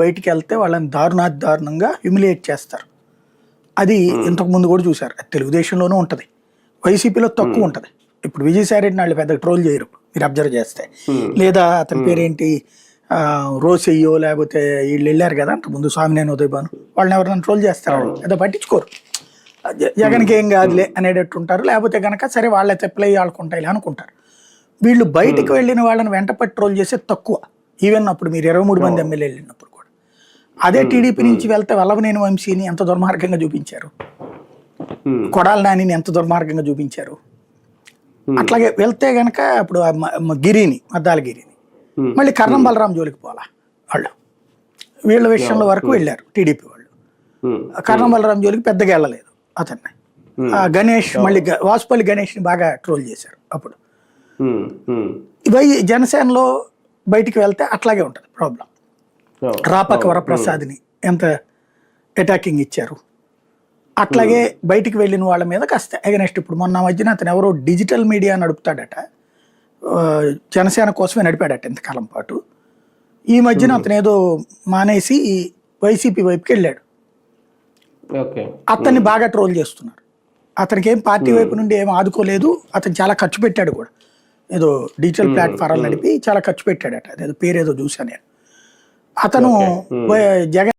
బయటికి వెళ్తే వాళ్ళని దారుణంగా హ్యూమిలియేట్ చేస్తారు. అది ఇంతకు ముందు కూడా చూసారు. తెలుగుదేశంలోనూ ఉంటది, వైసీపీలో తక్కువ ఉంటది. ఇప్పుడు విజయసాయి రెడ్డిని వాళ్ళు పెద్ద ట్రోల్ చేయరు మీరు అబ్జర్వ్ చేస్తే. లేదా అతని పేరేంటి రోసయ్యో లేకపోతే వీళ్ళు వెళ్ళారు కదా అంత ముందు స్వామినేని ఉదయభాను, వాళ్ళని ఎవరైనా ట్రోల్ చేస్తారు, ఏదో పట్టించుకోరు. జగన్కి ఏం కాదులే అనేటట్టు ఉంటారు. లేకపోతే కనుక సరే వాళ్ళే తెప్పలయ్యి ఆడుకుంటాయి అనుకుంటారు. వీళ్ళు బయటకు వెళ్ళిన వాళ్ళని వెంట పట్టి ట్రోల్ చేసే తక్కువ. ఈవెన్ అప్పుడు మీరు 23 మంది ఎమ్మెల్యేలు వెళ్ళినప్పుడు కూడా అదే టీడీపీ నుంచి వెళ్తే వల్లభనేని వంశీని ఎంత దుర్మార్గంగా చూపించారు, కొడాల నానిని ఎంత దుర్మార్గంగా చూపించారు. అట్లాగే వెళ్తే గనక ఇప్పుడు గిరిని మద్దాలగిరిని మళ్ళీ కర్ణం బలరాం జోలికి పోలా వాళ్ళు. వీళ్ళ విషయంలో వరకు వెళ్ళారు టీడీపీ వాళ్ళు. కర్ణం బలరాం జోలికి పెద్దగా వెళ్ళలేదు అతన్ని. గణేష్ మళ్ళీ వాసుపల్లి గణేష్ని బాగా ట్రోల్ చేశారు అప్పుడు. జనసేనలో బయటికి వెళ్తే అట్లాగే ఉంటుంది ప్రాబ్లం. రాపాక వరప్రసాద్ని ఎంత అటాకింగ్ ఇచ్చారు. అట్లాగే బయటికి వెళ్ళిన వాళ్ళ మీద కాస్త ఎగనెస్ట్. ఇప్పుడు మొన్న మధ్యన అతను ఎవరో డిజిటల్ మీడియా నడుపుతాడట, జనసేన కోసమే నడిపాడట ఇంతకాలం పాటు. ఈ మధ్యన అతను ఏదో మానేసి వైసీపీ వైపుకి వెళ్ళాడు. అతన్ని బాగా ట్రోల్ చేస్తున్నారు. అతనికి ఏం పార్టీ వైపు నుండి ఏం ఆదుకోలేదు. అతను చాలా ఖర్చు పెట్టాడు కూడా, ఏదో డిజిటల్ ప్లాట్ఫారాలు నడిపి చాలా ఖర్చు పెట్టాడట. అదేదో పేరేదో చూసాను నేను. అతను జగన్